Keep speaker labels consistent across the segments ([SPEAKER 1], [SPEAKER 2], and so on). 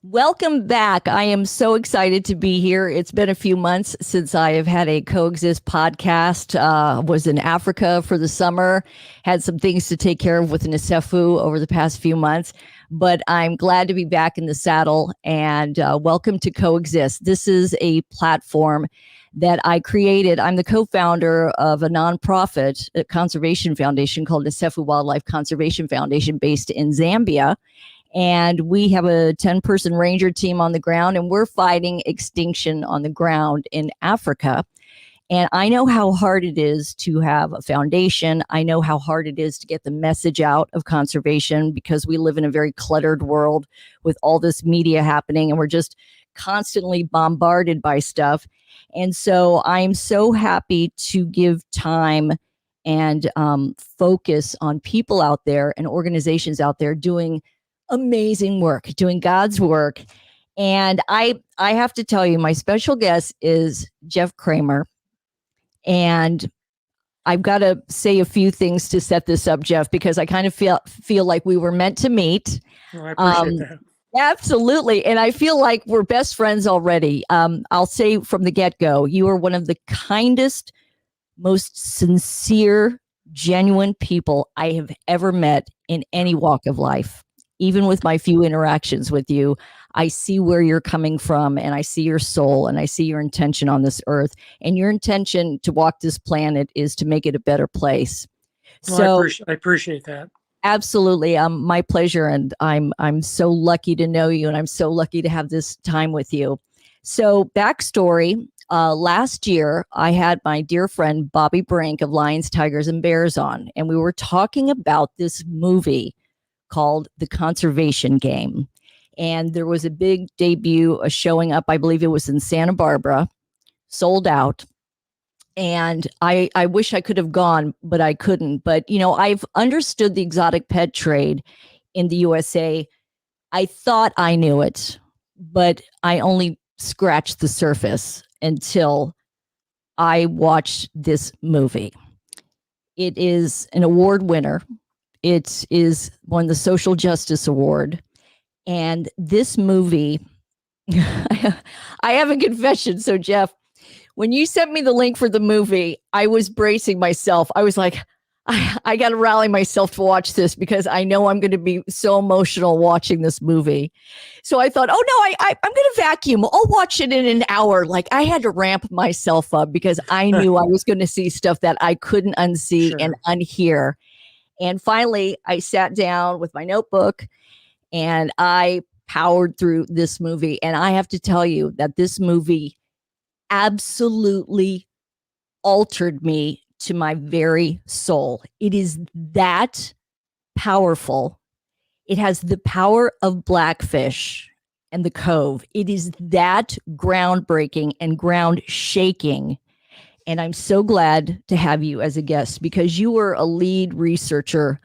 [SPEAKER 1] Welcome back. I am so excited to be here. It's been a few months since I have had a COEXIST podcast. Was in Africa for the summer, had some things to take care of with Nisefu over the past few months, but I'm glad to be back in the saddle and welcome to COEXIST. This is a platform that I created. I'm the co-founder of a nonprofit a conservation foundation called Nisefu Wildlife Conservation Foundation based in Zambia. And we have a 10-person ranger team on the ground, and we're fighting extinction on the ground in Africa. And I know how hard it is to have a foundation. I know how hard it is to get the message out of conservation because we live in a very cluttered world with all this media happening, and we're just constantly bombarded by stuff. And so I'm so happy to give time and focus on people out there and organizations out there doing amazing work, doing God's work. And I have to tell you, my special guest is Jeff Kremer. And I've got to say a few things to set this up, Jeff, because I kind of feel like we were meant to meet.
[SPEAKER 2] Oh, I appreciate that.
[SPEAKER 1] Absolutely. And I feel like we're best friends already. I'll say from the get-go, you are one of the kindest, most sincere, genuine people I have ever met in any walk of life. Even with my few interactions with you, I see where you're coming from, and I see your soul, and I see your intention on this earth. And your intention to walk this planet is to make it a better place.
[SPEAKER 2] Well, I appreciate that.
[SPEAKER 1] Absolutely. My pleasure. And I'm so lucky to know you, and I'm so lucky to have this time with you. So backstory, last year, I had my dear friend, Bobby Brink of Lions, Tigers, and Bears on, and we were talking about this movie called The Conservation Game. And there was a big debut showing up, I believe it was in Santa Barbara, sold out. And I wish I could have gone, but I couldn't. But, you know, I've understood the exotic pet trade in the USA. I thought I knew it, but I only scratched the surface until I watched this movie. It is an award winner. It is won the Social Justice Award. And this movie, I have a confession. So, Jeff, when you sent me the link for the movie, I was bracing myself. I was like, I got to rally myself to watch this because I know I'm going to be so emotional watching this movie. So I thought, oh no, I'm going to vacuum. I'll watch it in an hour. Like I had to ramp myself up because I knew I was going to see stuff that I couldn't unsee and unhear. And finally, I sat down with my notebook and I powered through this movie. And I have to tell you that this movie absolutely altered me to my very soul. It is that powerful. It has the power of Blackfish and the Cove. It is that groundbreaking and ground shaking. And I'm so glad to have you as a guest because you were a lead researcher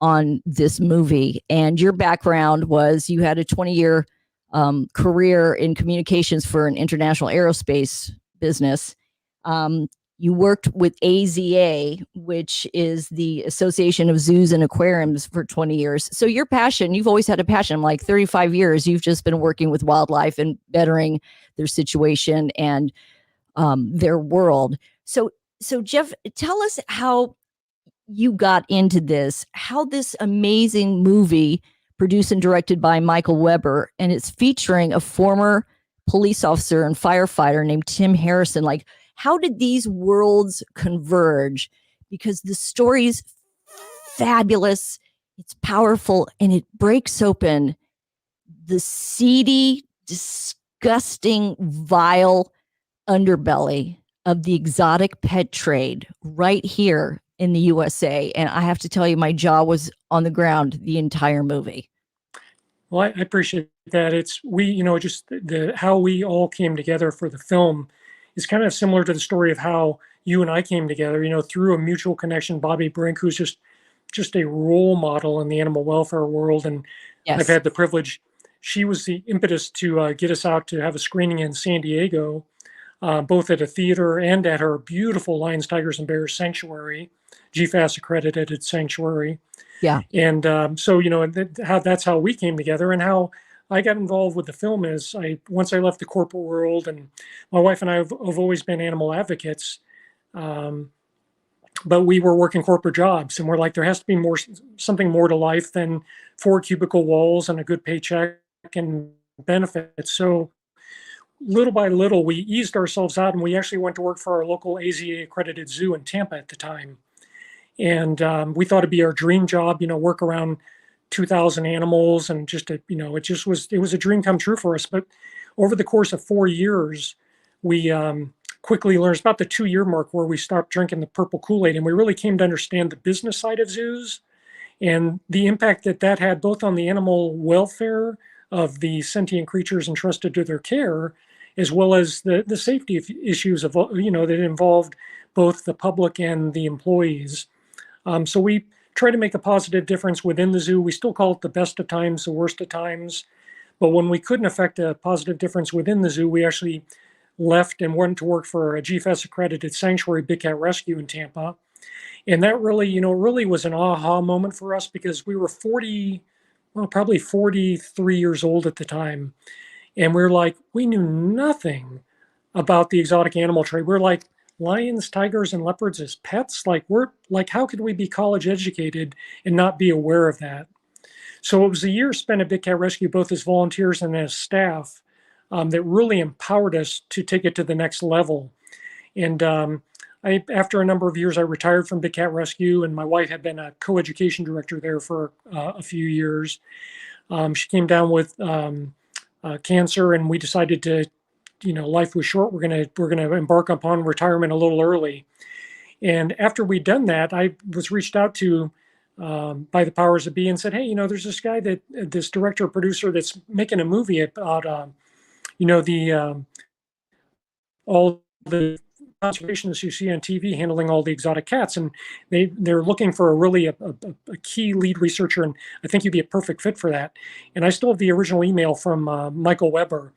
[SPEAKER 1] on this movie. And your background was you had a 20-year career in communications for an international aerospace business. You worked with AZA, which is the Association of Zoos and Aquariums, for 20 years. So your passion, you've always had a passion. Like 35 years, you've just been working with wildlife and bettering their situation and their world. So Jeff, tell us how you got into this, how this amazing movie produced and directed by Michael Weber, and it's featuring a former police officer and firefighter named Tim Harrison. Like, how did these worlds converge? Because the story's fabulous, it's powerful, and it breaks open the seedy, disgusting, vile underbelly of the exotic pet trade right here in the USA. And I have to tell you, my jaw was on the ground the entire movie.
[SPEAKER 2] Well, I appreciate that. It's just how we all came together for the film is kind of similar to the story of how you and I came together, through a mutual connection. Bobby Brink, who's just a role model in the animal welfare world. And yes. I've had the privilege. She was the impetus to get us out to have a screening in San Diego, both at a theater and at her beautiful Lions, Tigers, and Bears sanctuary, GFAS accredited sanctuary.
[SPEAKER 1] Yeah.
[SPEAKER 2] And so, that's how we came together, and how I got involved with the film is once I left the corporate world, and my wife and I have always been animal advocates, um, but we were working corporate jobs, and we're like, there has to be something more to life than four cubicle walls and a good paycheck and benefits. So little by little, we eased ourselves out, and we actually went to work for our local AZA accredited zoo in Tampa at the time. And we thought it'd be our dream job, work around 2,000 animals, and it was a dream come true for us. But over the course of 4 years, we quickly learned, it's about the 2-year mark where we stopped drinking the purple Kool-Aid, and we really came to understand the business side of zoos and the impact that that had both on the animal welfare of the sentient creatures entrusted to their care, as well as the safety issues of that involved both the public and the employees. So we try to make a positive difference within the zoo. We still call it the best of times, the worst of times. But when we couldn't affect a positive difference within the zoo, we actually left and went to work for a GFS accredited sanctuary, Big Cat Rescue in Tampa. And that really was an aha moment for us, because we were probably 43 years old at the time. And we were like, we knew nothing about the exotic animal trade. We're like, lions, tigers, and leopards as pets? How could we be college educated and not be aware of that? So it was a year spent at Big Cat Rescue, both as volunteers and as staff, that really empowered us to take it to the next level. And after a number of years, I retired from Big Cat Rescue, and my wife had been a co-education director there for a few years. She came down with cancer, and we decided to, life was short. We're gonna embark upon retirement a little early. And after we'd done that, I was reached out to by the powers that be and said, hey, there's this guy this director producer that's making a movie about all the conservationists you see on TV handling all the exotic cats, and they're looking for a key lead researcher, and I think you'd be a perfect fit for that. And I still have the original email from Michael Weber,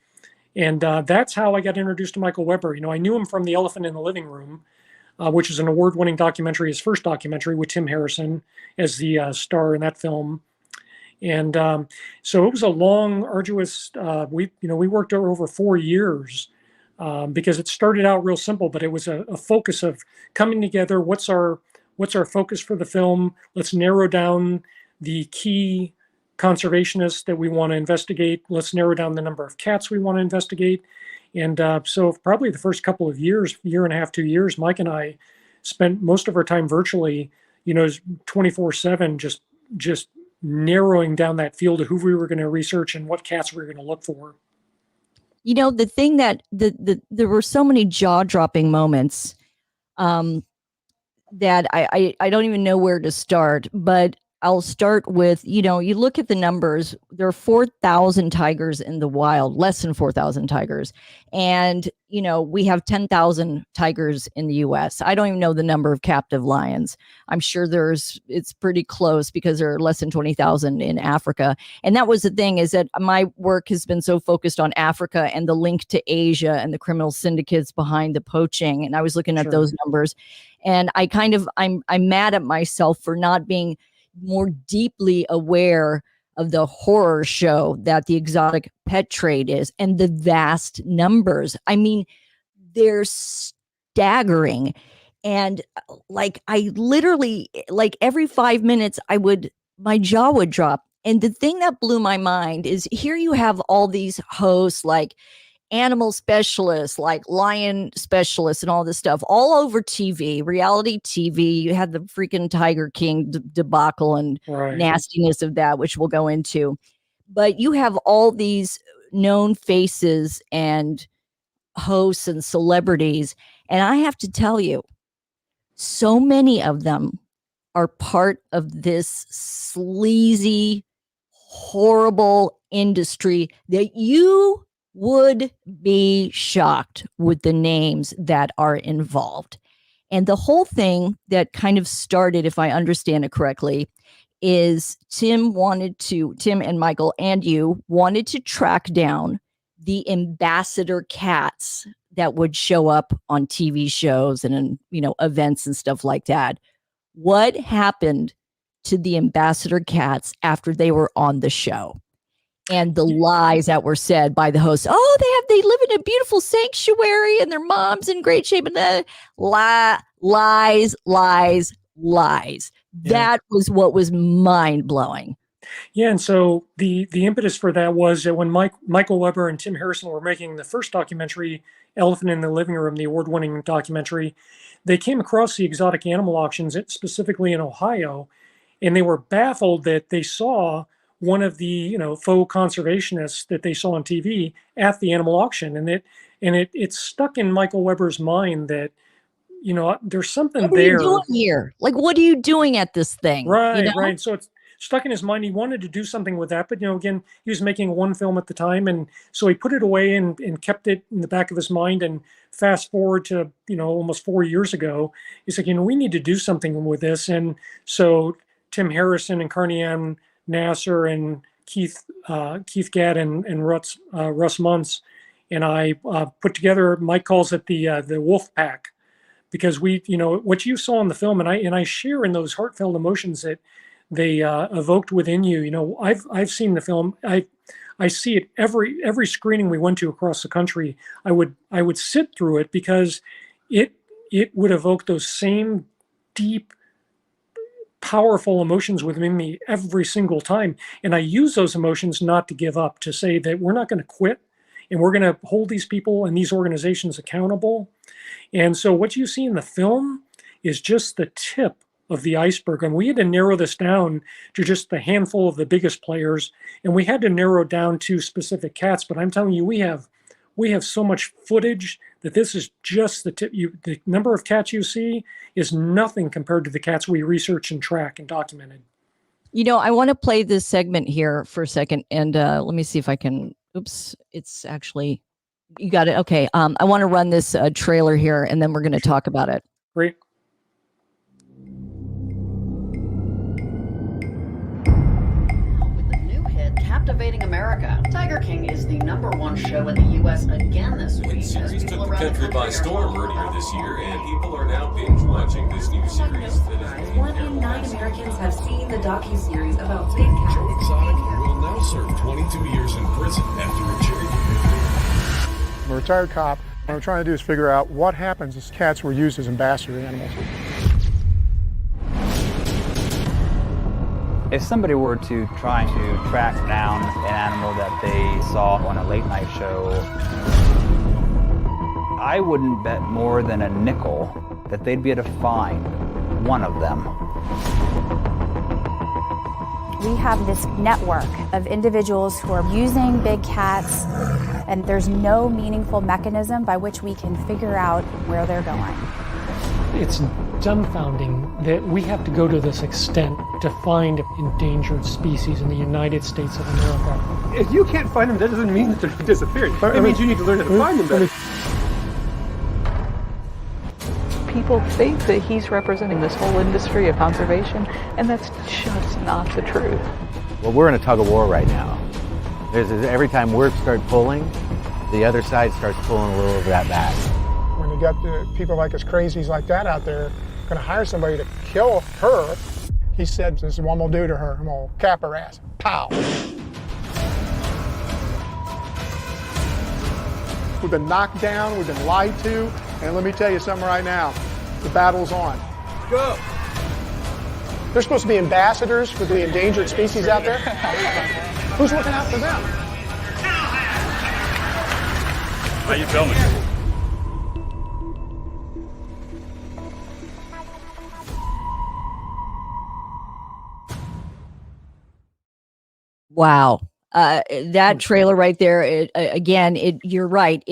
[SPEAKER 2] and that's how I got introduced to Michael Weber. I knew him from The Elephant in the Living Room, which is an award-winning documentary, his first documentary, with Tim Harrison as the star in that film. And so it was a long, arduous. We worked over 4 years. Because it started out real simple, but it was a focus of coming together. What's our focus for the film? Let's narrow down the key conservationists that we want to investigate. Let's narrow down the number of cats we want to investigate. And so probably the first couple of years, year and a half, 2 years, Mike and I spent most of our time virtually, 24/7, just narrowing down that field of who we were going to research and what cats we were going to look for.
[SPEAKER 1] The thing that there were so many jaw-dropping moments that I don't even know where to start, but I'll start with, you look at the numbers, there are 4,000 tigers in the wild, less than 4,000 tigers. And, we have 10,000 tigers in the US. I don't even know the number of captive lions. I'm sure it's pretty close because there are less than 20,000 in Africa. And that was the thing, is that my work has been so focused on Africa and the link to Asia and the criminal syndicates behind the poaching. And I was looking at those numbers, and I'm mad at myself for not being more deeply aware of the horror show that the exotic pet trade is, and the vast numbers. I mean, they're staggering. And I literally, every 5 minutes, my jaw would drop. And the thing that blew my mind is, here you have all these hosts, like animal specialists, like lion specialists, and all this stuff all over TV, reality TV. You had the freaking Tiger King debacle and nastiness of that, which we'll go into. But you have all these known faces and hosts and celebrities. And I have to tell you, so many of them are part of this sleazy, horrible industry that you would be shocked with the names that are involved. And the whole thing that kind of started, if I understand it correctly, is Tim and Michael and you wanted to track down the ambassador cats that would show up on TV shows and in, events and stuff like that. What happened to the ambassador cats after they were on the show? and the lies that were said by the host. Oh, they live in a beautiful sanctuary and their mom's in great shape. And then lies.
[SPEAKER 2] Yeah.
[SPEAKER 1] That was what was mind blowing.
[SPEAKER 2] Yeah, and so the impetus for that was that when Michael Weber and Tim Harrison were making the first documentary, Elephant in the Living Room, the award-winning documentary, they came across the exotic animal auctions, specifically in Ohio, and they were baffled that they saw one of the faux conservationists that they saw on TV at the animal auction, and it stuck in Michael Weber's mind that there's something
[SPEAKER 1] what are
[SPEAKER 2] there.
[SPEAKER 1] You doing here? Like, what are you doing at this thing?
[SPEAKER 2] Right, right. So it's stuck in his mind. He wanted to do something with that, but again, he was making one film at the time, and so he put it away and kept it in the back of his mind. And fast forward to almost 4 years ago, he's like, we need to do something with this. And so Tim Harrison and Carney-Ann Nasser and Keith Gadd and Russ Muntz and I put together. Mike calls it the Wolf Pack, because we what you saw in the film, and I share in those heartfelt emotions that they evoked within you. I've seen the film. I see it every screening we went to across the country. I would sit through it because it would evoke those same deep, powerful emotions within me every single time. And I use those emotions not to give up, to say that we're not going to quit, and we're going to hold these people and these organizations accountable. And so what you see in the film is just the tip of the iceberg. And we had to narrow this down to just a handful of the biggest players. And we had to narrow down to specific cats. But I'm telling you, we have so much footage that this is just the tip. The number of cats you see is nothing compared to the cats we researched and tracked and documented.
[SPEAKER 1] I want to play this segment here for a second. And let me see if I can. Oops, it's actually... You got it. Okay. I want to run this trailer here, and then we're going to talk about it.
[SPEAKER 2] Great.
[SPEAKER 3] With the new hit Captivating America, Tiger King is the #1 show in the U.S. again this week.
[SPEAKER 4] The series took the country by storm earlier this year, and people are now binge watching this new series.
[SPEAKER 5] One in 9 Americans have seen the docuseries about big cats.
[SPEAKER 4] Joe Exotic will now serve 22 years in prison after a jury.
[SPEAKER 6] I'm a retired cop. What I'm trying to do is figure out what happens if cats were used as ambassador animals.
[SPEAKER 7] If somebody were to try to track down an animal that they saw on a late night show, I wouldn't bet more than a nickel that they'd be able to find one of them.
[SPEAKER 8] We have this network of individuals who are using big cats, and there's no meaningful mechanism by which we can figure out where they're going.
[SPEAKER 2] It's dumbfounding that we have to go to this extent to find endangered species in the United States of America.
[SPEAKER 9] If you can't find them, that doesn't mean that they're disappearing. It means you need to learn how to find them better.
[SPEAKER 10] People think that he's representing this whole industry of conservation, and that's just not the truth.
[SPEAKER 11] Well, we're in a tug of war right now. Every time we start pulling, the other side starts pulling a little of that back.
[SPEAKER 6] When you got the people like us crazies like that out there going to hire somebody to kill her, he said, this is what I'm going to do to her. I'm going to cap her ass. Pow! We've been knocked down, we've been lied to, and let me tell you something right now. The battle's on.
[SPEAKER 9] Go!
[SPEAKER 6] They're supposed to be ambassadors for the endangered species out there. Who's looking out for them?
[SPEAKER 9] How you filming?
[SPEAKER 1] Wow. That trailer right there, you're right.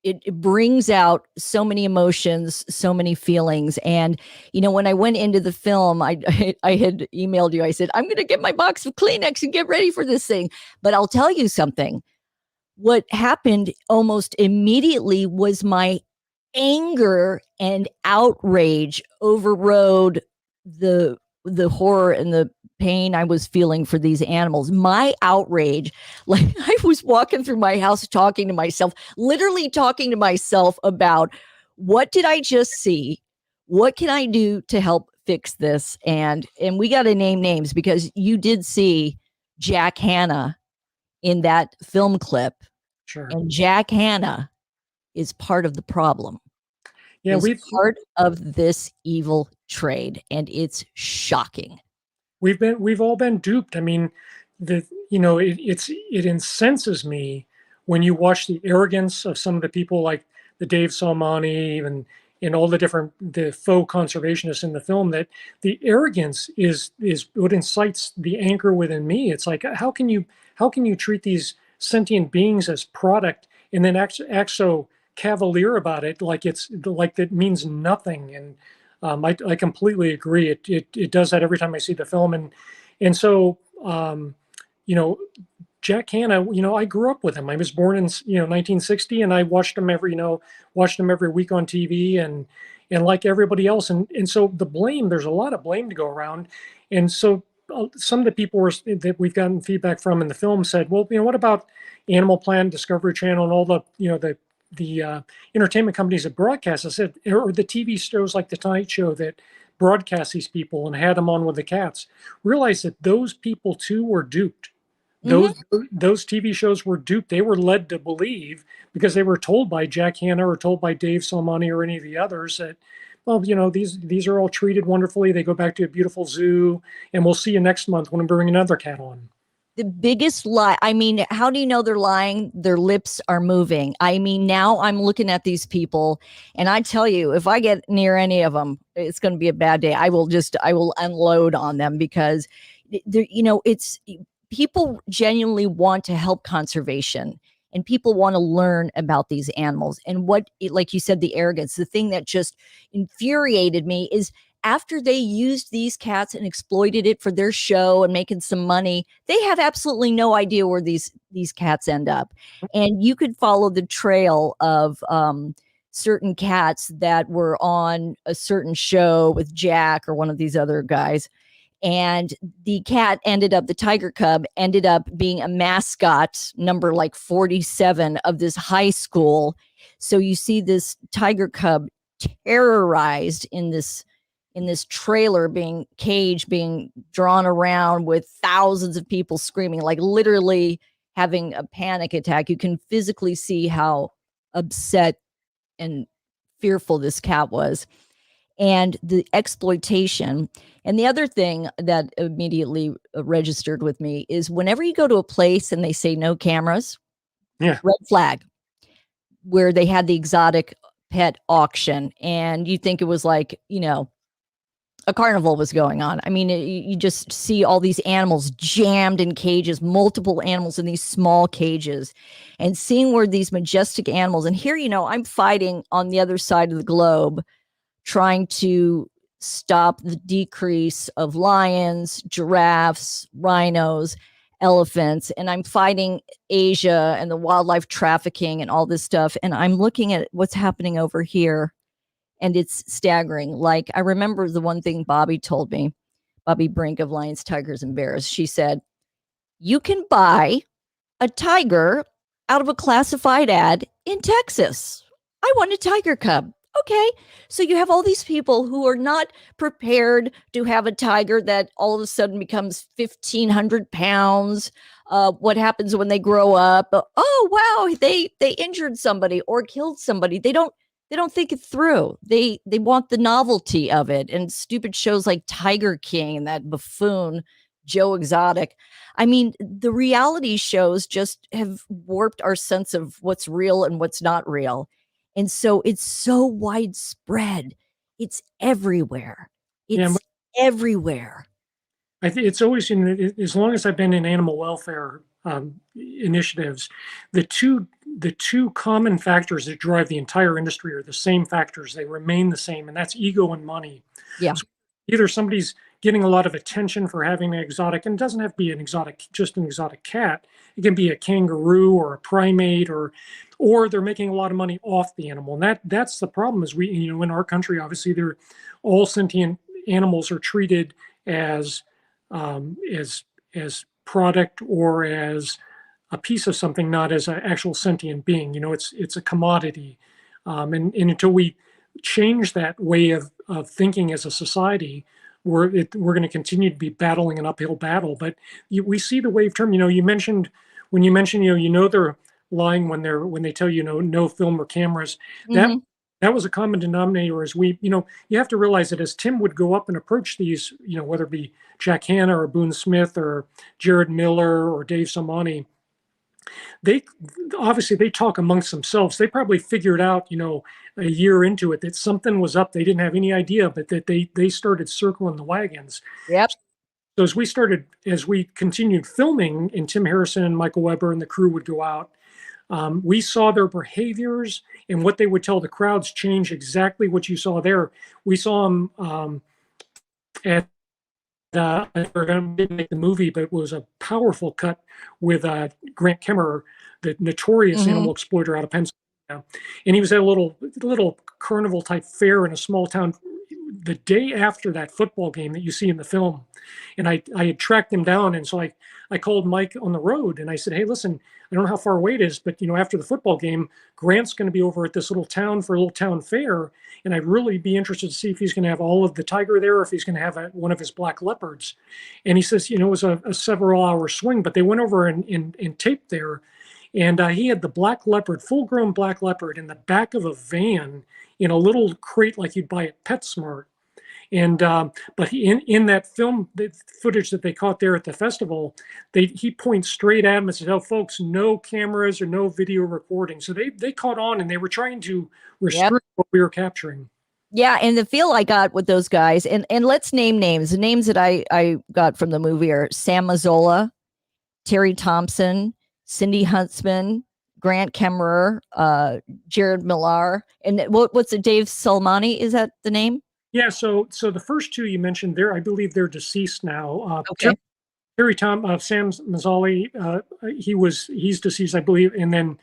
[SPEAKER 1] It brings out so many emotions, so many feelings. And, when I went into the film, I had emailed you. I said, I'm going to get my box of Kleenex and get ready for this thing. But I'll tell you something. What happened almost immediately was my anger and outrage overrode the horror and the pain I was feeling for these animals. My outrage, like I was walking through my house talking to myself, literally talking to myself about what did I just see? What can I do to help fix this? And we got to name names, because you did see Jack Hanna in that film clip.
[SPEAKER 2] Sure.
[SPEAKER 1] And Jack Hanna is part of the problem.
[SPEAKER 2] Yeah,
[SPEAKER 1] is part of this evil trade, and it's shocking.
[SPEAKER 2] We've all been duped. I mean, it incenses me when you watch the arrogance of some of the people like the Dave Salmani and all the faux conservationists in the film, that the arrogance is what incites the anger within me. It's like, how can you treat these sentient beings as product and then act so cavalier about it, like that means nothing? And I completely agree. It does that every time I see the film, and so Jack Hanna, I grew up with him. I was born in 1960, and I watched him every week on TV, and like everybody else, and so there's a lot of blame to go around, and so some of the people that we've gotten feedback from in the film said, well, what about Animal Planet, Discovery Channel, and all the entertainment companies that broadcast? I said, or the TV shows like The Tonight Show that broadcast these people and had them on with the cats. Realize that those people too were duped. Those TV shows were duped. They were led to believe, because they were told by Jack Hanna or told by Dave Salmani or any of the others, that, well, these are all treated wonderfully. They go back to a beautiful zoo, and we'll see you next month when I'm bringing another cat on.
[SPEAKER 1] The biggest lie. I mean, how do you know they're lying? Their lips are moving. I mean, now I'm looking at these people, and I tell you, if I get near any of them, it's going to be a bad day. I will unload on them, because it's people genuinely want to help conservation, and people want to learn about these animals. And like you said, the arrogance, the thing that just infuriated me is, after they used these cats and exploited it for their show and making some money, they have absolutely no idea where these cats end up. And you could follow the trail of certain cats that were on a certain show with Jack or one of these other guys. And the tiger cub ended up being a mascot, number like 47 of this high school. So you see this tiger cub terrorized in this trailer, being drawn around with thousands of people screaming, like literally having a panic attack. You can physically see how upset and fearful this cat was, and the exploitation. And the other thing that immediately registered with me is, whenever you go to a place and they say no cameras, red flag, where they had the exotic pet auction, and you think it was like, a carnival was going on. I mean, you just see all these animals jammed in cages, multiple animals in these small cages, and seeing where these majestic animals, and here, I'm fighting on the other side of the globe, trying to stop the decrease of lions, giraffes, rhinos, elephants, and I'm fighting Asia and the wildlife trafficking and all this stuff. And I'm looking at what's happening over here, and it's staggering. Like, I remember the one thing Bobby told me, Bobby Brink of Lions, Tigers, and Bears. She said, you can buy a tiger out of a classified ad in Texas. I want a tiger cub. Okay, so you have all these people who are not prepared to have a tiger that all of a sudden becomes 1,500 pounds. What happens when they grow up? Oh, wow, they injured somebody or killed somebody. They don't think it through. They want the novelty of it, and stupid shows like Tiger King and that buffoon Joe Exotic. I mean, the reality shows just have warped our sense of what's real and what's not real. And so it's so widespread. It's everywhere. It's everywhere.
[SPEAKER 2] I think it's always, as long as I've been in animal welfare initiatives, the two common factors that drive the entire industry are the same factors. They remain the same, and that's ego and money.
[SPEAKER 1] Yeah.
[SPEAKER 2] So either somebody's getting a lot of attention for having an exotic, and it doesn't have to be just an exotic cat. It can be a kangaroo or a primate, or they're making a lot of money off the animal. And that's the problem. Is we, in our country, obviously, all sentient animals are treated as product or as a piece of something, not as an actual sentient being. It's a commodity, and until we change that way of thinking as a society, we're going to continue to be battling an uphill battle. But we see the wave term. You mentioned when you mention, they're lying when they tell you no film or cameras.
[SPEAKER 1] Mhm.
[SPEAKER 2] That was a common denominator. As you have to realize that as Tim would go up and approach these, whether it be Jack Hanna or Boone Smith or Jared Miller or Dave Salmani, they obviously they talk amongst themselves. They probably figured out, a year into it that something was up. They didn't have any idea, but that they started circling the wagons.
[SPEAKER 1] Yep.
[SPEAKER 2] So as we continued filming, and Tim Harrison and Michael Weber and the crew would go out, we saw their behaviors and what they would tell the crowds change exactly what you saw there. We saw them at we're going to make the movie, but it was a powerful cut with Grant Kremer, the notorious animal exploiter out of Pennsylvania, and he was at a little carnival type fair in a small town the day after that football game that you see in the film. And I had tracked him down, and so I called Mike on the road and I said, hey, listen, I don't know how far away it is, but after the football game, Grant's going to be over at this little town for a little town fair, and I'd really be interested to see if he's going to have all of the tiger there, or if he's going to have one of his black leopards. And he says, it was a several hour swing, but they went over and taped there, and he had the black leopard, full grown black leopard, in the back of a van in a little crate like you'd buy at PetSmart. And but in that film, the footage that they caught there at the festival, he points straight at him and says, "Oh, folks, no cameras or no video recording." So they caught on, and they were trying to restrict what we were capturing.
[SPEAKER 1] Yeah, and the feel I got with those guys, and let's name names. The names that I got from the movie are Sam Mazzola, Terry Thompson, Cindy Huntsman, Grant Kemmerer, Jared Millar, and what's it? Dave Salmani, is that the name?
[SPEAKER 2] Yeah, so the first two you mentioned there, I believe they're deceased now.
[SPEAKER 1] Okay.
[SPEAKER 2] Sam Mazzoli, he's deceased, I believe, and then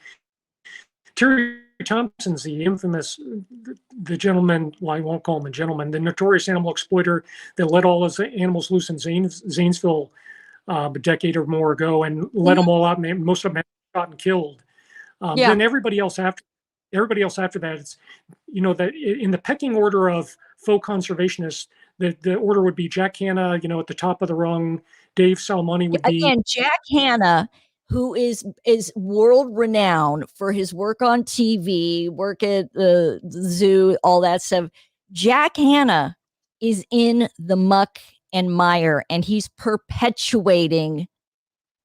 [SPEAKER 2] Terry Thompson's the infamous, the gentleman. Well, I won't call him a gentleman. The notorious animal exploiter that let all his animals loose in Zanesville a decade or more ago, and let them all out, and most of them shot and killed. Then everybody else after that, it's that in the pecking order of faux conservationists, the order would be Jack Hanna, at the top of the rung. Dave Salmani would be
[SPEAKER 1] again Jack Hanna, who is world renowned for his work on TV, work at the zoo, all that stuff. Jack Hanna is in the muck and mire, and he's perpetuating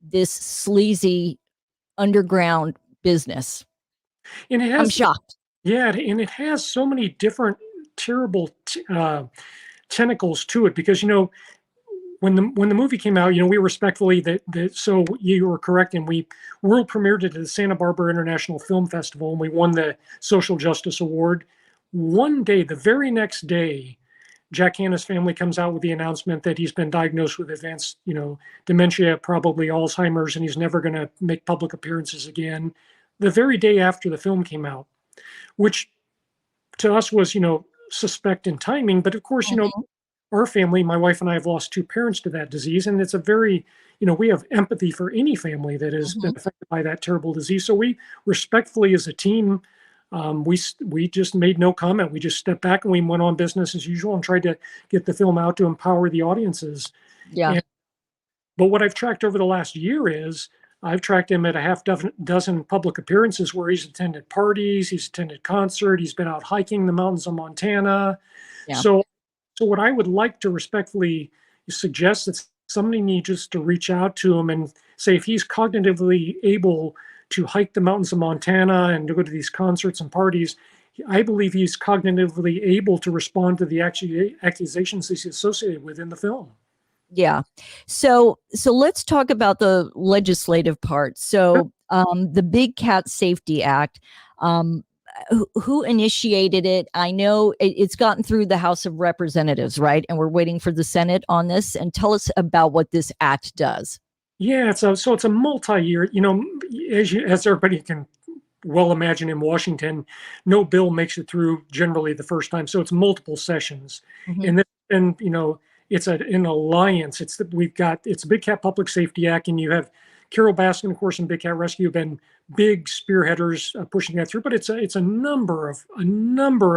[SPEAKER 1] this sleazy underground business.
[SPEAKER 2] And
[SPEAKER 1] I'm shocked.
[SPEAKER 2] Yeah, and it has so many different terrible tentacles to it, because when the movie came out, we respectfully so you were correct, and we world premiered it at the Santa Barbara International Film Festival, and we won the Social Justice Award. One day, the very next day, Jack Hanna's family comes out with the announcement that he's been diagnosed with advanced, dementia, probably Alzheimer's, and he's never going to make public appearances again. The very day after the film came out, which to us was, suspect in timing. But of course, our family, my wife and I, have lost two parents to that disease. And it's a very, we have empathy for any family that has been affected by that terrible disease. So we respectfully, as a team, we just made no comment. We just stepped back and we went on business as usual and tried to get the film out to empower the audiences.
[SPEAKER 1] Yeah.
[SPEAKER 2] But what I've tracked over the last year is I've tracked him at a half dozen public appearances where he's attended parties, he's attended concert, he's been out hiking the mountains of Montana.
[SPEAKER 1] Yeah.
[SPEAKER 2] So what I would like to respectfully suggest that somebody needs just to reach out to him and say, if he's cognitively able to hike the mountains of Montana and to go to these concerts and parties, I believe he's cognitively able to respond to the accusations he's associated with in the film.
[SPEAKER 1] Yeah. So let's talk about the legislative part. So the Big Cat Safety Act, who initiated it? I know it's gotten through the House of Representatives, right? And we're waiting for the Senate on this. And tell us about what this act does.
[SPEAKER 2] Yeah, it's a multi-year, as everybody can well imagine in Washington, no bill makes it through generally the first time. So it's multiple sessions. And then, it's an alliance. It's a Big Cat Public Safety Act, and you have Carol Baskin, of course, and Big Cat Rescue have been big spearheaders pushing that through. But it's a number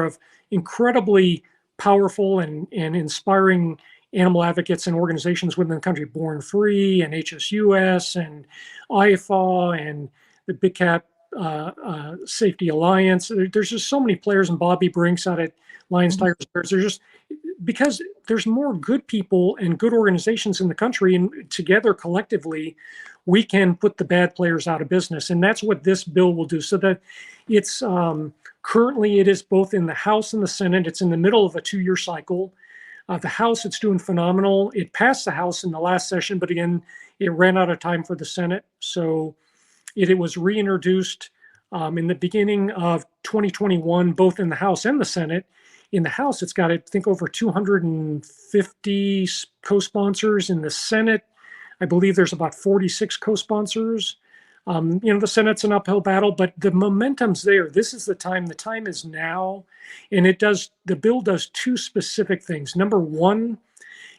[SPEAKER 2] of incredibly powerful and inspiring animal advocates and organizations within the country, Born Free and HSUS and IFA and the Big Cat Safety Alliance. There's just so many players, and Bobby Brinks out at Lions, Tigers, Bears. There's just, because there's more good people and good organizations in the country, and together collectively, we can put the bad players out of business. And that's what this bill will do. So that it's currently, it is both in the House and the Senate. It's in the middle of a 2-year cycle. The House, it's doing phenomenal. It passed the House in the last session, but again, it ran out of time for the Senate. So it was reintroduced in the beginning of 2021, both in the House and the Senate. In the House, it's got, I think, over 250 co-sponsors. In the Senate, I believe there's about 46 co-sponsors. The Senate's an uphill battle, but the momentum's there. This is the time. The time is now. And the bill does 2 specific things. Number one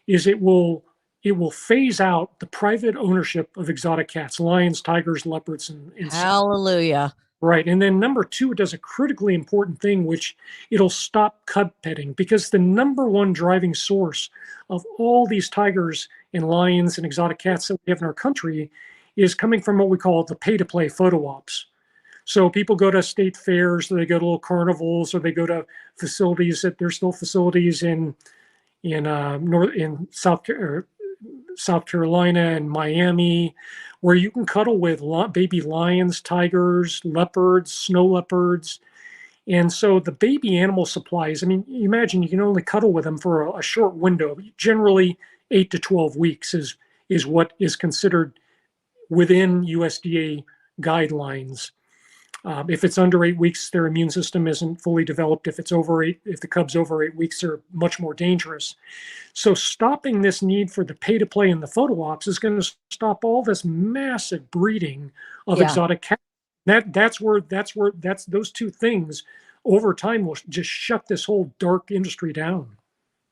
[SPEAKER 2] is it will phase out the private ownership of exotic cats, lions, tigers, leopards, and
[SPEAKER 1] Hallelujah.
[SPEAKER 2] Right. And then number 2, it does a critically important thing, which it'll stop cub petting, because the number one driving source of all these tigers and lions and exotic cats that we have in our country is coming from what we call the pay-to-play photo ops. So people go to state fairs, or they go to little carnivals, or they go to facilities that there's still facilities in South Carolina and Miami, where you can cuddle with baby lions, tigers, leopards, snow leopards. And so the baby animal supplies, I mean, you imagine you can only cuddle with them for a short window. Generally, 8 to 12 weeks is what is considered within USDA guidelines. If it's under 8 weeks, their immune system isn't fully developed. If the cub's over 8 weeks, they're much more dangerous. So stopping this need for the pay-to-play and the photo ops is going to stop all this massive breeding of exotic cats. Those 2 things over time will just shut this whole dark industry down.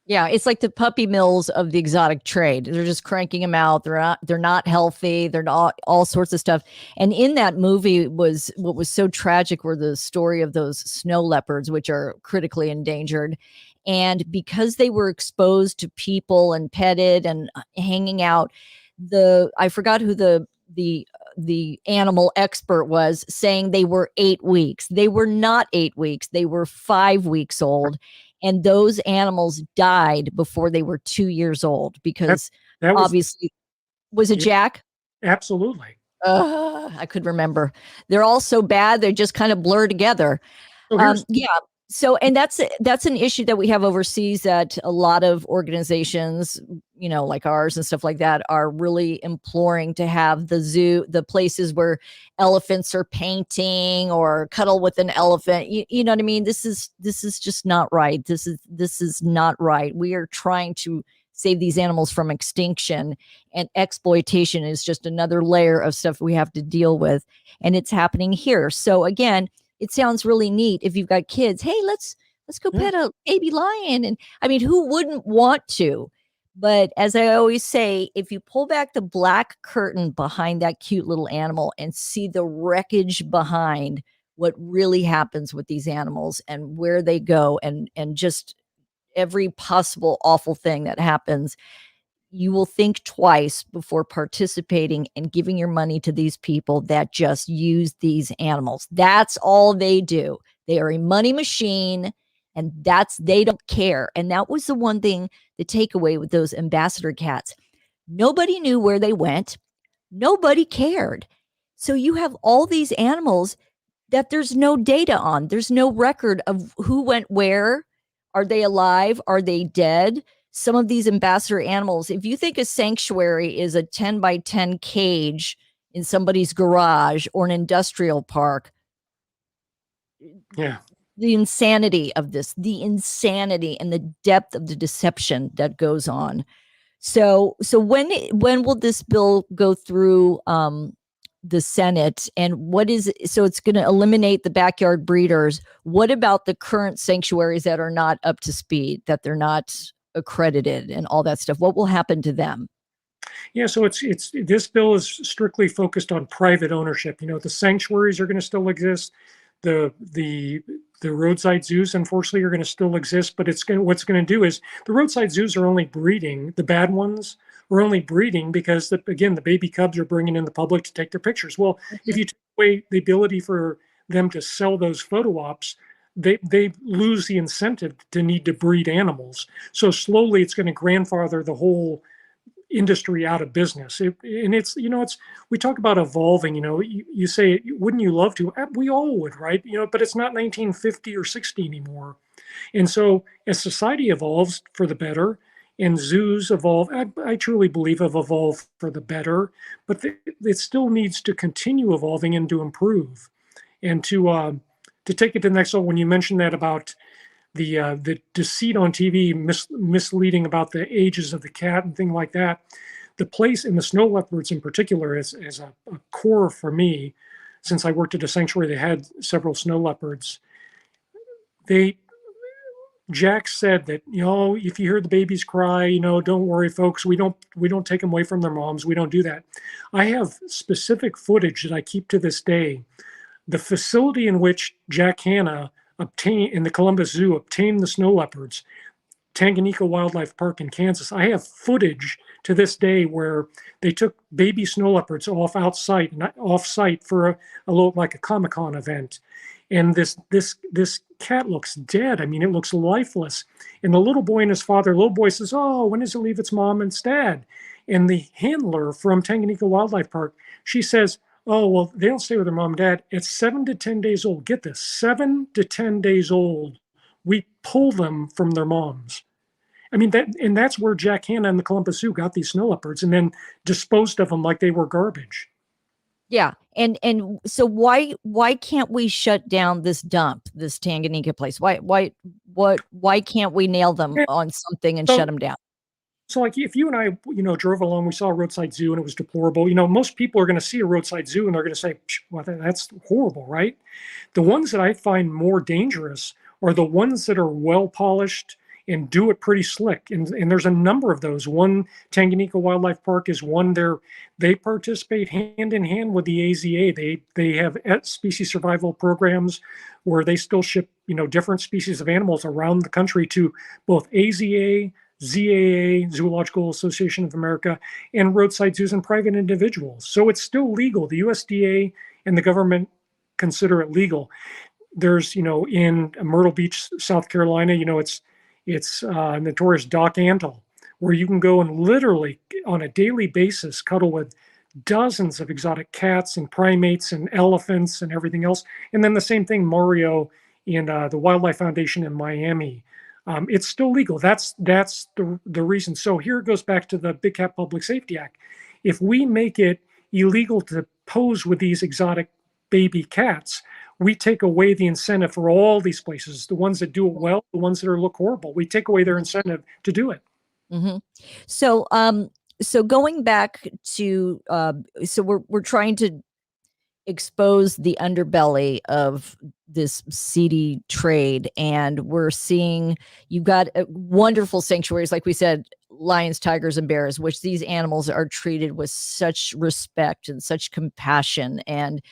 [SPEAKER 1] Yeah, it's like the puppy mills of the exotic trade. They're just cranking them out. They're not healthy. They're not all sorts of stuff. And in that movie what was so tragic were the story of those snow leopards, which are critically endangered. And because they were exposed to people and petted and hanging out, I forgot who the animal expert was, saying they were 8 weeks. They were not 8 weeks. They were 5 weeks old. And those animals died before they were 2 years old, because that obviously, was it Jack?
[SPEAKER 2] Absolutely.
[SPEAKER 1] I could remember. They're all so bad. They just kind of blur together. So, and that's an issue that we have overseas, that a lot of organizations, like ours and stuff like that, are really imploring to have the places where elephants are painting or cuddle with an elephant. You know what I mean? This is just not right. This is not right. We are trying to save these animals from extinction, and exploitation is just another layer of stuff we have to deal with. And it's happening here. So again, it sounds really neat if you've got kids. Hey, let's go pet a baby lion. And I mean, who wouldn't want to? But as I always say, if you pull back the black curtain behind that cute little animal and see the wreckage behind what really happens with these animals and where they go, and just every possible awful thing that happens, you will think twice before participating and giving your money to these people that just use these animals. That's all they do. They are a money machine, and they don't care. And that was the one thing, the takeaway with those ambassador cats. Nobody knew where they went. Nobody cared. So you have all these animals that there's no data on. There's no record of who went where. Are they alive? Are they dead? Some of these ambassador animals, if you think a sanctuary is a 10 by 10 cage in somebody's garage or an industrial park, the insanity of this, the insanity and the depth of the deception that goes on. So when will this bill go through the Senate, and so it's going to eliminate the backyard breeders? What about the current sanctuaries that are not up to speed, that they're not accredited and all that stuff? What will happen to them?
[SPEAKER 2] Yeah, so this bill is strictly focused on private ownership. The sanctuaries are going to still exist. The the roadside zoos, unfortunately, are going to still exist, but what's going to do is the roadside zoos are only breeding, the bad ones are only breeding because, again, the baby cubs are bringing in the public to take their pictures. Well, if you take away the ability for them to sell those photo ops, they lose the incentive to need to breed animals. So slowly it's going to grandfather the whole industry out of business. We talk about evolving, you say, wouldn't you love to? We all would, right? But it's not 1950 or 60 anymore. And so as society evolves for the better and zoos evolve, I truly believe have evolved for the better, but it still needs to continue evolving and to improve. And to take it to the next level, when you mentioned that about the deceit on TV, misleading about the ages of the cat and thing like that, the place in the snow leopards in particular is a core for me. Since I worked at a sanctuary, they had several snow leopards. Jack said that, if you hear the babies cry, don't worry, folks. We don't take them away from their moms. We don't do that. I have specific footage that I keep to this day. The facility in which Jack Hanna in the Columbus Zoo obtained the snow leopards, Tanganyika Wildlife Park in Kansas. I have footage to this day where they took baby snow leopards off-site for a little, like a Comic-Con event. And this cat looks dead. I mean, it looks lifeless. And the little boy and his father, little boy says, "Oh, when does it leave its mom and its dad?" And the handler from Tanganyika Wildlife Park, she says, "Oh, well, they don't stay with their mom and dad. It's 7 to 10 days old." Get this, 7 to 10 days old. We pull them from their moms. I mean, that's where Jack Hanna and the Columbus Zoo got these snow leopards and then disposed of them like they were garbage.
[SPEAKER 1] Yeah. And so why can't we shut down this dump, this Tanganyika place? Why can't we nail them on something and shut them down?
[SPEAKER 2] So like if you and I, drove along, we saw a roadside zoo and it was deplorable. Most people are going to see a roadside zoo and they're going to say, well, that's horrible, right? The ones that I find more dangerous are the ones that are well polished and do it pretty slick. And there's a number of those. One, Tanganyika Wildlife Park is one. They participate hand in hand with the AZA. They have species survival programs where they still ship, different species of animals around the country to both AZA, ZAA, Zoological Association of America, and roadside zoos and private individuals. So it's still legal. The USDA and the government consider it legal. There's, in Myrtle Beach, South Carolina, it's notorious Doc Antle, where you can go and literally on a daily basis cuddle with dozens of exotic cats and primates and elephants and everything else. And then the same thing, Mario, in the Wildlife Foundation in Miami. It's still legal. That's the reason. So here it goes back to the Big Cat Public Safety Act. If we make it illegal to pose with these exotic baby cats, we take away the incentive for all these places, the ones that do it well, the ones that look horrible. We take away their incentive to do it.
[SPEAKER 1] Mm-hmm. So going back to, so we're trying to expose the underbelly of this seedy trade, and we're seeing you've got wonderful sanctuaries, like we said, lions, tigers, and bears, which these animals are treated with such respect and such compassion, and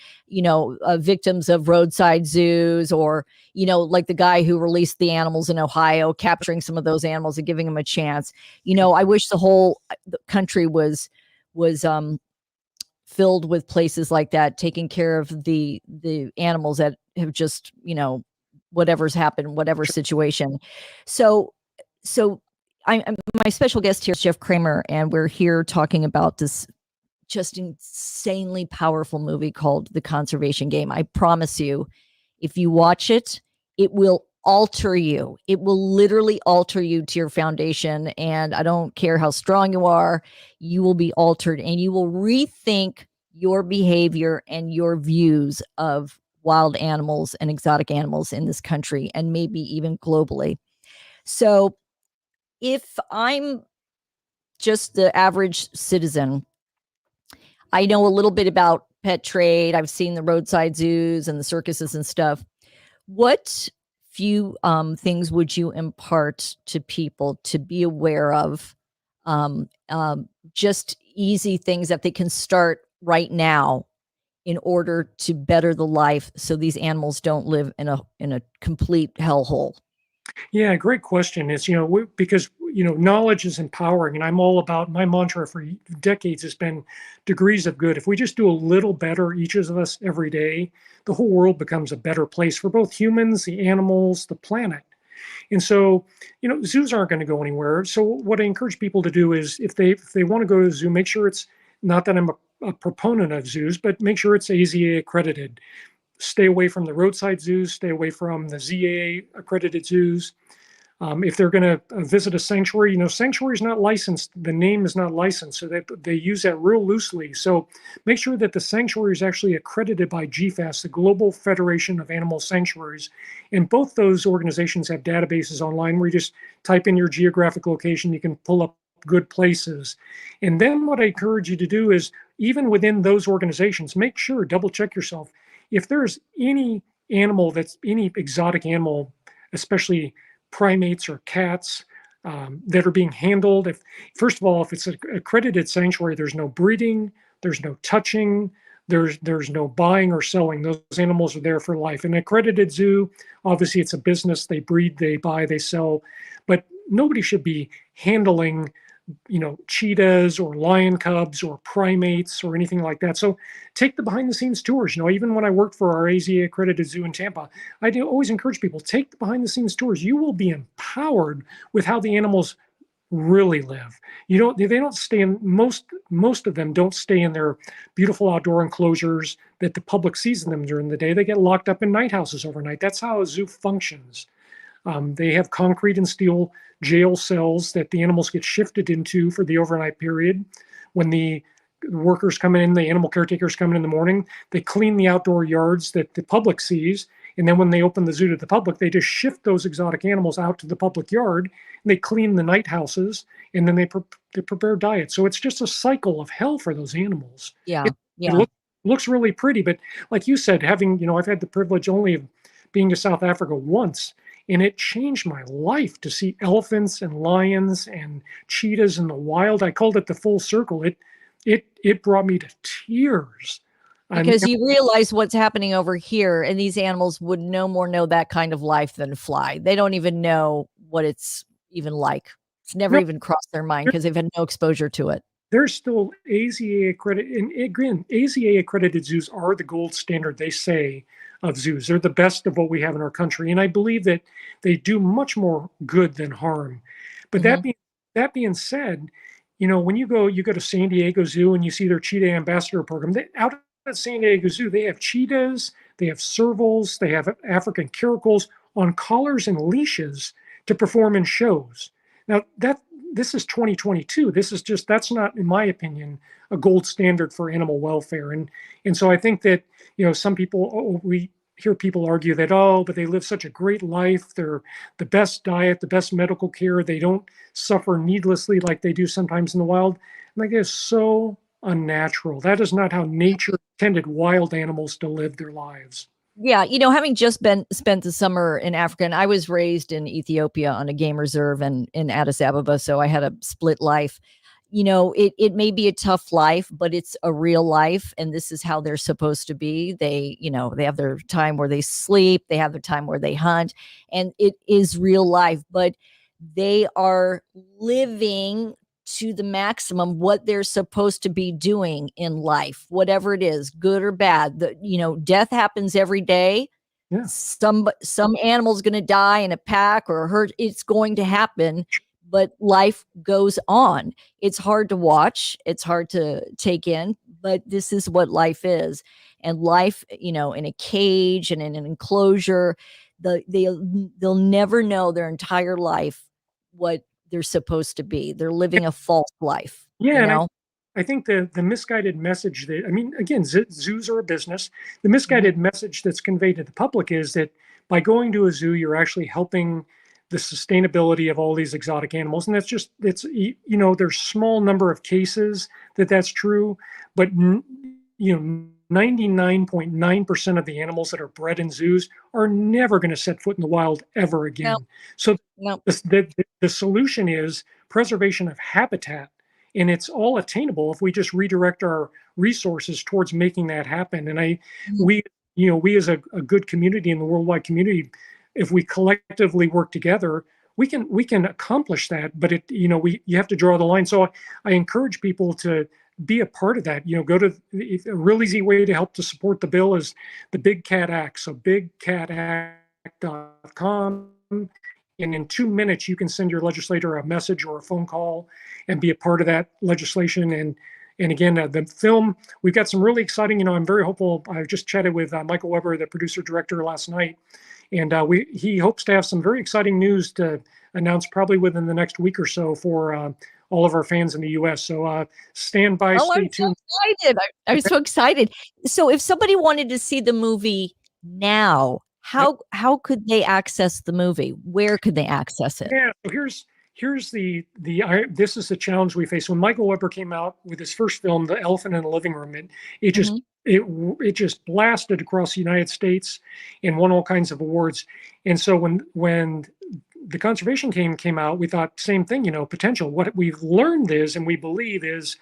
[SPEAKER 1] victims of roadside zoos, or like the guy who released the animals in Ohio, capturing some of those animals and giving them a chance. I wish the whole country was filled with places like that, taking care of the animals that have just, whatever's happened, whatever situation. So I'm my special guest here is Jeff Kremer, and we're here talking about this just insanely powerful movie called The Conservation Game. I promise you, if you watch it, it will alter you. It will literally alter you to your foundation. And I don't care how strong you are, you will be altered, and you will rethink your behavior and your views of wild animals and exotic animals in this country, and maybe even globally. So if I'm just the average citizen, I know a little bit about pet trade. I've seen the roadside zoos and the circuses and stuff. What few things would you impart to people to be aware of? Just easy things that they can start right now in order to better the life so these animals don't live in a complete hellhole?
[SPEAKER 2] Yeah, great question. It's, because, knowledge is empowering, and I'm all about, my mantra for decades has been degrees of good. If we just do a little better, each of us every day, the whole world becomes a better place for both humans, the animals, the planet. And so, zoos aren't going to go anywhere. So what I encourage people to do is, if they want to go to a zoo, make sure it's, not that I'm a proponent of zoos, but make sure it's AZA accredited. Stay away from the roadside zoos, stay away from the ZAA accredited zoos. If they're going to visit a sanctuary, sanctuary is not licensed. The name is not licensed, so they use that real loosely. So make sure that the sanctuary is actually accredited by GFAS, the Global Federation of Animal Sanctuaries. And both those organizations have databases online where you just type in your geographic location, you can pull up good places. And then what I encourage you to do is, even within those organizations, make sure, double check yourself. If there's any animal any exotic animal, especially primates or cats, that are being handled, first of all, if it's an accredited sanctuary, there's no breeding, there's no touching, there's no buying or selling. Those animals are there for life. An accredited zoo, obviously it's a business. They breed, they buy, they sell, but nobody should be handling cheetahs or lion cubs or primates or anything like that. So take the behind the scenes tours. Even when I worked for our AZA accredited zoo in Tampa, I do always encourage people, take the behind the scenes tours. You will be empowered with how the animals really live. They don't stay in, most of them don't stay in their beautiful outdoor enclosures that the public sees them during the day. They get locked up in night houses overnight. That's how a zoo functions. They have concrete and steel jail cells that the animals get shifted into for the overnight period. When the workers come in, the animal caretakers come in the morning, they clean the outdoor yards that the public sees. And then when they open the zoo to the public, they just shift those exotic animals out to the public yard. And they clean the night houses, and then they prepare diet. So it's just a cycle of hell for those animals.
[SPEAKER 1] Yeah.
[SPEAKER 2] It looks really pretty, but like you said, I've had the privilege only of being to South Africa once. And it changed my life to see elephants and lions and cheetahs in the wild. I called it the full circle. It brought me to tears.
[SPEAKER 1] Because you realize what's happening over here, and these animals would no more know that kind of life than fly. They don't even know what it's even like. It's never even crossed their mind because they've had no exposure to it.
[SPEAKER 2] There's still AZA accredited, and again, AZA accredited zoos are the gold standard, they say, of zoos. They're the best of what we have in our country. And I believe that they do much more good than harm. But that being said, when you go to San Diego Zoo and you see their cheetah ambassador program, out at San Diego Zoo, they have cheetahs, they have servals, they have African caracals on collars and leashes to perform in shows. Now this is 2022. That's not, in my opinion, a gold standard for animal welfare. And so I think that, some people, we hear people argue that, but they live such a great life. They're the best diet, the best medical care. They don't suffer needlessly like they do sometimes in the wild. Like, that is so unnatural. That is not how nature intended wild animals to live their lives.
[SPEAKER 1] Yeah, having just spent the summer in Africa, and I was raised in Ethiopia on a game reserve and in Addis Ababa, so I had a split life. It may be a tough life, but it's a real life, and this is how they're supposed to be. They have their time where they sleep, they have their time where they hunt, and it is real life, but they are living to the maximum what they're supposed to be doing in life, whatever it is, good or bad. Death happens every day.
[SPEAKER 2] Yeah.
[SPEAKER 1] Some animal's going to die in a pack or hurt. It's going to happen, but life goes on. It's hard to watch. It's hard to take in, but this is what life is. And life, in a cage and in an enclosure, they'll never know their entire life what they're supposed to be. They're living a false life.
[SPEAKER 2] Yeah. And I think the misguided message again, zoos are a business. The misguided message that's conveyed to the public is that by going to a zoo, you're actually helping the sustainability of all these exotic animals. And there's small number of cases that's true, but 99.9% of the animals that are bred in zoos are never going to set foot in the wild ever again.
[SPEAKER 1] No.
[SPEAKER 2] So the solution is preservation of habitat. and it's all attainable if we just redirect our resources towards making that happen. And we as a good community in the worldwide community, if we collectively work together, we can accomplish that. But you have to draw the line. So I encourage people to be a part of that. Go to a real easy way to help to support the bill is the Big Cat Act. So bigcatact.com. And in 2 minutes, you can send your legislator a message or a phone call and be a part of that legislation. And again, the film, we've got some really exciting, I'm very hopeful. I just chatted with Michael Weber, the producer director, last night. And he hopes to have some very exciting news to announce probably within the next week or so for all of our fans in the U.S. So stand by, stay tuned.
[SPEAKER 1] So excited. I'm so excited. So if somebody wanted to see the movie now, how could they access the movie? Where could they access it?
[SPEAKER 2] Yeah, so here's this is the challenge we face. When Michael Weber came out with his first film, The Elephant in the Living Room, it just blasted across the United States and won all kinds of awards. And so when the conservation came out, we thought same thing, potential. What we've learned is, and we believe is,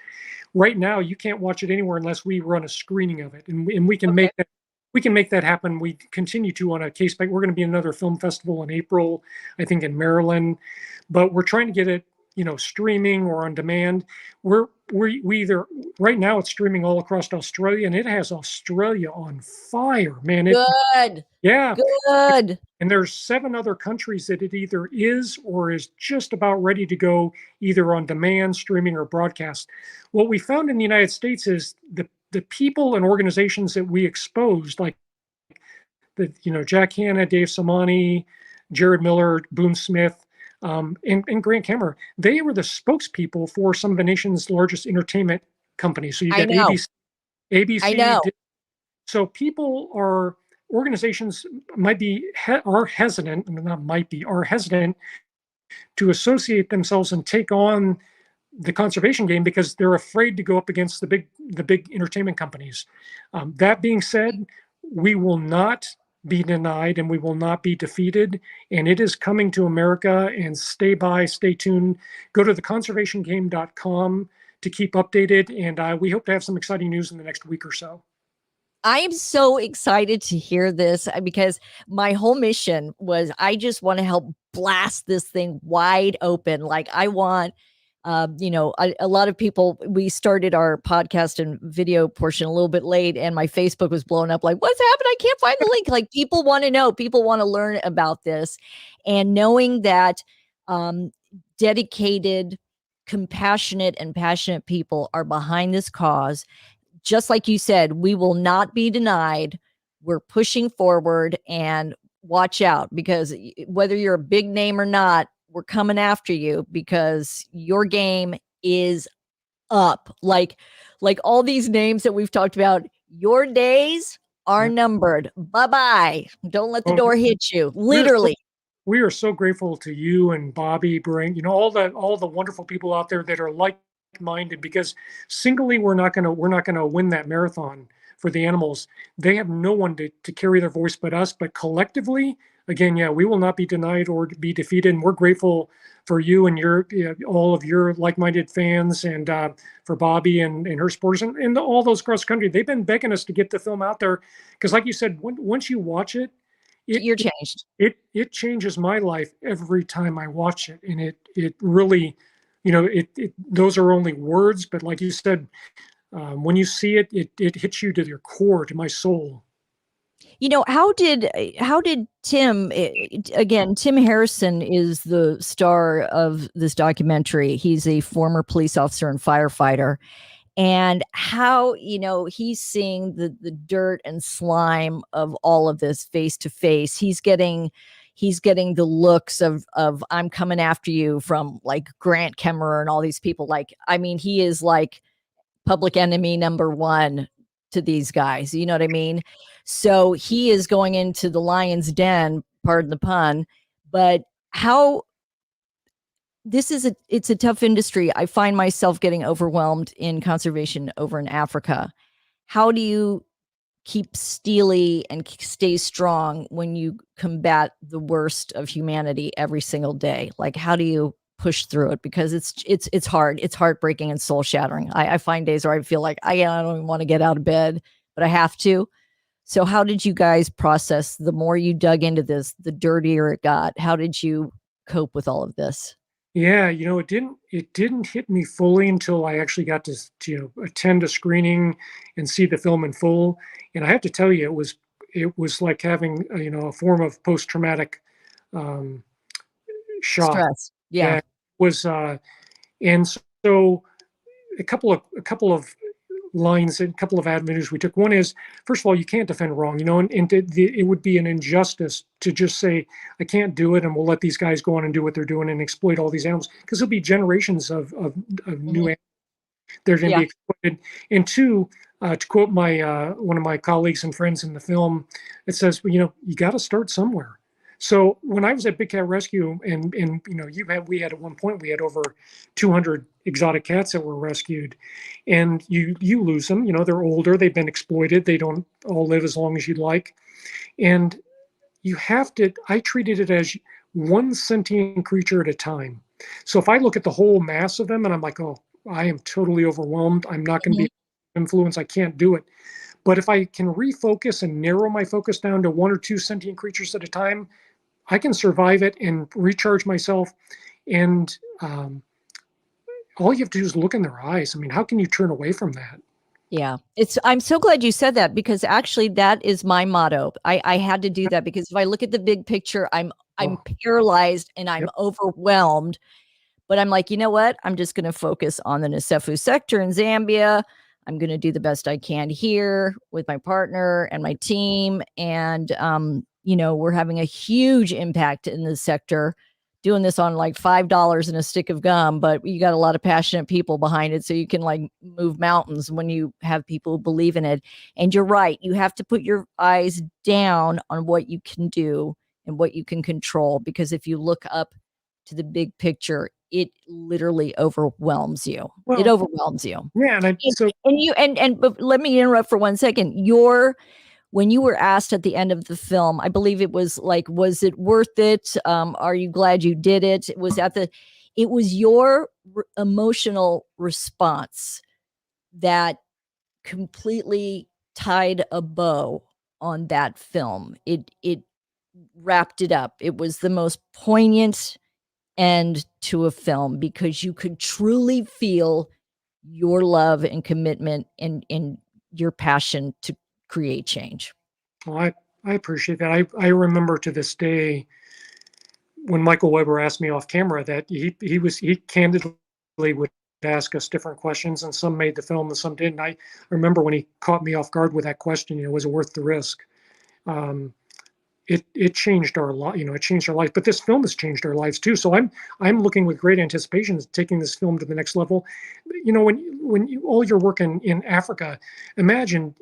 [SPEAKER 2] right now you can't watch it anywhere unless we run a screening of it, and we can make that. We can make that happen. We continue to on a case by. We're going to be in another film festival in April, I think in Maryland, but we're trying to get it, streaming or on demand. We either right now it's streaming all across Australia, and it has Australia on fire, man.
[SPEAKER 1] Good.
[SPEAKER 2] Yeah.
[SPEAKER 1] Good.
[SPEAKER 2] And there's 7 other countries that it either is or is just about ready to go, either on demand, streaming, or broadcast. What we found in the United States is the people and organizations that we exposed, like Jack Hanna, Dave Samani, Jared Miller, Boone Smith, and Grant Kremer, they were the spokespeople for some of the nation's largest entertainment companies. So you get ABC.
[SPEAKER 1] I know.
[SPEAKER 2] So organizations are hesitant to associate themselves and take on the conservation game because they're afraid to go up against the big entertainment companies. That being said, we will not be denied and we will not be defeated. And it is coming to America. And stay tuned. Go to theconservationgame.com to keep updated. And we hope to have some exciting news in the next week or so.
[SPEAKER 1] I am so excited to hear this because my whole mission was I just want to help blast this thing wide open. Like I want, a lot of people, we started our podcast and video portion a little bit late and my Facebook was blown up like, what's happened? I can't find the link. Like people want to know, people want to learn about this. And knowing that dedicated, compassionate, and passionate people are behind this cause, just like you said, we will not be denied. We're pushing forward and watch out because whether you're a big name or not, we're coming after you because your game is up. Like all these names that we've talked about, your days are numbered. Bye-bye. Don't let the door hit you. Literally.
[SPEAKER 2] We are so grateful to you and Bobby Brink, all the wonderful people out there that are like-minded, because singly we're not going to win that marathon for the animals. They have no one to carry their voice but us, but collectively, again, we will not be denied or be defeated. And we're grateful for you and all of your like-minded fans, and for Bobby and her supporters and all those across the country. They've been begging us to get the film out there because, like you said, once you watch it,
[SPEAKER 1] you're changed.
[SPEAKER 2] It changes my life every time I watch it, and it really, those are only words, but like you said, when you see it, it hits you to your core, to my soul.
[SPEAKER 1] How did Tim, again, Tim Harrison is the star of this documentary. He's a former police officer and firefighter. And how, he's seeing the dirt and slime of all of this face to face. He's getting the looks of I'm coming after you from like Grant Kremer and all these people. He is like public enemy number one to these guys. You know what I mean? So he is going into the lion's den, pardon the pun, but it's a tough industry. I find myself getting overwhelmed in conservation over in Africa. How do you keep steely and stay strong when you combat the worst of humanity every single day? Like, how do you push through it, because it's hard. It's heartbreaking and soul shattering. I find days where I feel like I don't even want to get out of bed, but I have to. So how did you guys process, the more you dug into this, the dirtier it got? How did you cope with all of this?
[SPEAKER 2] Yeah, it didn't hit me fully until I actually got to attend a screening and see the film in full. And I have to tell you, it was like having a form of post-traumatic um, shock.
[SPEAKER 1] Stress.
[SPEAKER 2] Yeah,
[SPEAKER 1] Yeah.
[SPEAKER 2] it was and so a couple of lines and a couple of avenues we took. One is, first of all, you can't defend wrong, and it would be an injustice to just say, I can't do it, and we'll let these guys go on and do what they're doing and exploit all these animals, because there'll be generations of new animals they're going to
[SPEAKER 1] Yeah.
[SPEAKER 2] be exploited. And two, to quote my one of my colleagues and friends in the film, it says, well, you got to start somewhere. So when I was at Big Cat Rescue, and we had at one point, we had over 200 exotic cats that were rescued, and you lose them. They're older, they've been exploited, they don't all live as long as you'd like, and you have to. I treated it as one sentient creature at a time. So if I look at the whole mass of them and I'm like, oh, I am totally overwhelmed, I'm not going to be influenced, I can't do it. But if I can refocus and narrow my focus down to one or two sentient creatures at a time, I can survive it and recharge myself. And all you have to do is look in their eyes. I mean, how can you turn away from that?
[SPEAKER 1] Yeah, I'm so glad you said that, because actually that is my motto. I had to do that, because if I look at the big picture, I'm paralyzed and I'm overwhelmed. But I'm like, you know what? I'm just going to focus on the Nsefu sector in Zambia. I'm going to do the best I can here with my partner and my team. And, we're having a huge impact in the sector, doing this on like $5 and a stick of gum, but you got a lot of passionate people behind it. So you can like move mountains when you have people who believe in it. And you're right. You have to put your eyes down on what you can do and what you can control, because if you look up to the big picture, it literally overwhelms you. It overwhelms you.
[SPEAKER 2] Yeah.
[SPEAKER 1] But let me interrupt for 1 second. When you were asked at the end of the film, I believe it was like, was it worth it? Are you glad you did it? It was your emotional response that completely tied a bow on that film. It wrapped it up. It was the most poignant end to a film, because you could truly feel your love and commitment and your passion to create change.
[SPEAKER 2] Well, I appreciate that. I remember to this day when Michael Weber asked me off camera that he candidly would ask us different questions, and some made the film and some didn't. I remember when he caught me off guard with that question, was it worth the risk? It changed our life, it changed our life, but this film has changed our lives too. So I'm looking with great anticipation to taking this film to the next level. When all your work in Africa, imagine,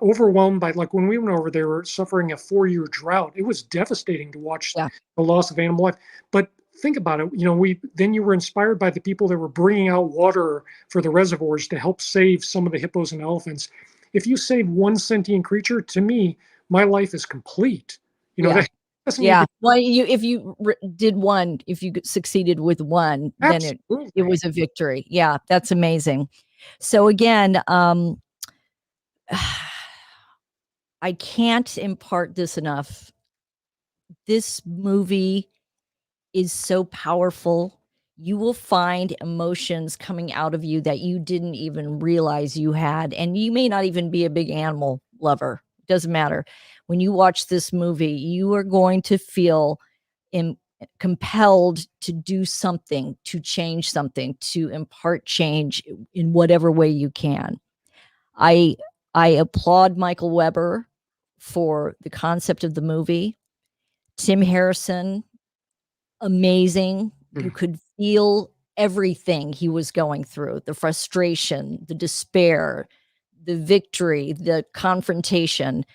[SPEAKER 2] overwhelmed by, like when we went over, they were suffering a 4-year drought. It was devastating to watch the loss of animal life. But think about it, you were inspired by the people that were bringing out water for the reservoirs to help save some of the hippos and elephants. If you save one sentient creature, to me, my life is complete.
[SPEAKER 1] Well, if you did one, if you succeeded with one, then it was a victory. Yeah, that's amazing. So again, I can't impart this enough. This movie is so powerful. You will find emotions coming out of you that you didn't even realize you had. And you may not even be a big animal lover. It doesn't matter. When you watch this movie, you are going to feel compelled to do something, to change something, to impart change in whatever way you can. I applaud Michael Weber for the concept of the movie. Tim Harrison, amazing. You could feel everything he was going through, the frustration, the despair, the victory, the confrontation,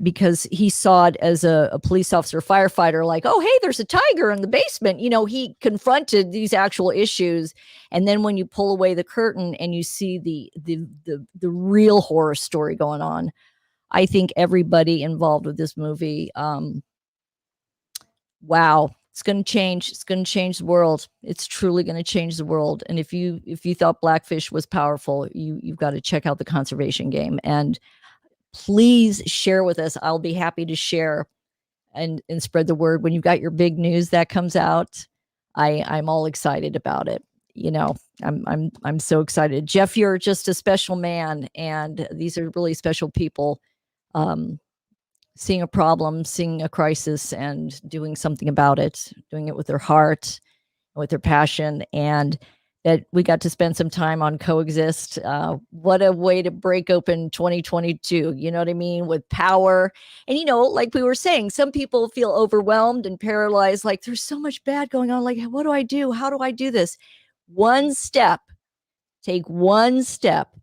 [SPEAKER 1] because he saw it as a police officer, firefighter, like, oh, hey, there's a tiger in the basement. He confronted these actual issues. And then when you pull away the curtain and you see the real horror story going on, I think everybody involved with this movie, wow, It's going to change. It's going to change the world. It's truly going to change the world. And if you thought Blackfish was powerful, you've got to check out the conservation game. And please share with us. I'll be happy to share and spread the word when you've got your big news that comes out. I'm all excited about it. You know, I'm so excited. Jeff, you're just a special man, and these are really special people. Seeing a problem, seeing a crisis, and doing something about it, doing it with their heart, with their passion, and that we got to spend some time on COEXIST. What a way to break open 2022. You know what I mean? With power. And, you know, like we were saying, some people feel overwhelmed and paralyzed. Like there's so much bad going on. Like, what do I do? How do I do this? One step. Take one step.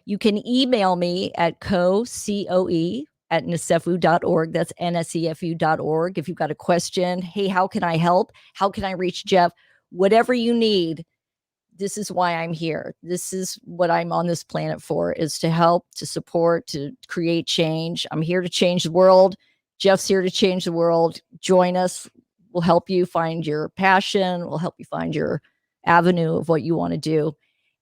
[SPEAKER 1] You can email me at COE at nsefu.org. That's nsefu.org. If you've got a question, hey, how can I help? How can I reach Jeff? Whatever you need, this is why I'm here. This is what I'm on this planet for, is to help, to support, to create change. I'm here to change the world. Jeff's here to change the world. Join us. We'll help you find your passion. We'll help you find your avenue of what you want to do.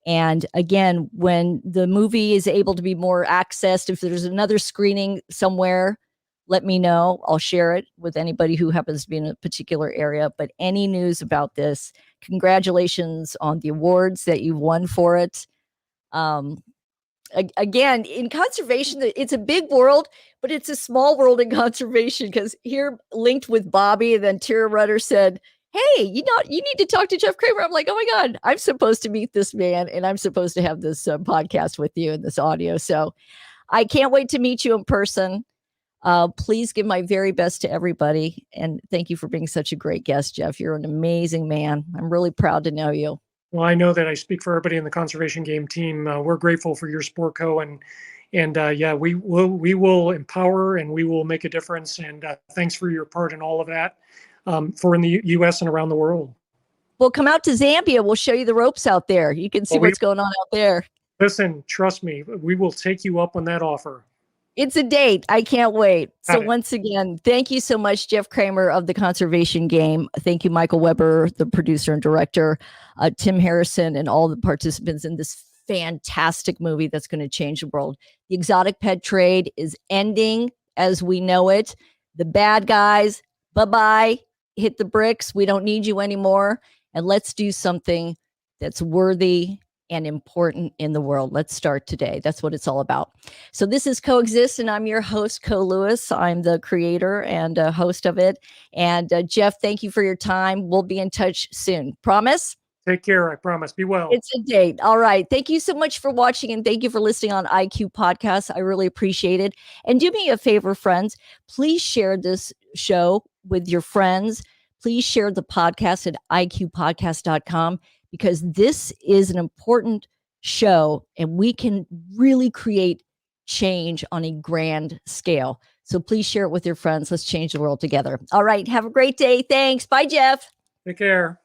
[SPEAKER 1] And again, when the movie is able to be more accessed, if there's another screening somewhere, let me know. I'll share it with anybody who happens to be in a particular area. But any news about this, congratulations on the awards that you won for it. Again, in conservation, it's a big world, but it's a small world in conservation, because here linked with Bobby, and then Tara Rutter said, hey, you need to talk to Jeff Kremer. I'm like, oh my God, I'm supposed to meet this man, and I'm supposed to have this podcast with you and this audio. So I can't wait to meet you in person. Please give my very best to everybody. And thank you for being such a great guest, Jeff. You're an amazing man. I'm really proud to know you.
[SPEAKER 2] Well, I know that I speak for everybody in the conservation game team. We're grateful for your support, Co. And yeah, we will empower, and we will make a difference. And thanks for your part in all of that. For in the U.S. and around the world.
[SPEAKER 1] Well, come out to Zambia. We'll show you the ropes out there. You can see what's going on out there.
[SPEAKER 2] Listen, trust me, we will take you up on that offer.
[SPEAKER 1] It's a date. I can't wait. So once again, thank you so much, Jeff Kremer of the Conservation Game. Thank you, Michael Weber, the producer and director, Tim Harrison, and all the participants in this fantastic movie that's going to change the world. The exotic pet trade is ending as we know it. The bad guys, bye-bye. Hit the bricks. We don't need you anymore. And let's do something that's worthy and important in the world. Let's start today. That's what it's all about. So this is COEXIST, and I'm your host, Co Lewis. I'm the creator and host of it. And Jeff, thank you for your time. We'll be in touch soon. Promise?
[SPEAKER 2] Take care. I promise. Be well.
[SPEAKER 1] It's a date. All right. Thank you so much for watching, and thank you for listening on IQ Podcasts. I really appreciate it. And do me a favor, friends. Please share this show with your friends. Please share the podcast at iqpodcast.com, because this is an important show, and we can really create change on a grand scale. So please share it with your friends. Let's change the world together. All right. Have a great day. Thanks. Bye, Jeff.
[SPEAKER 2] Take care.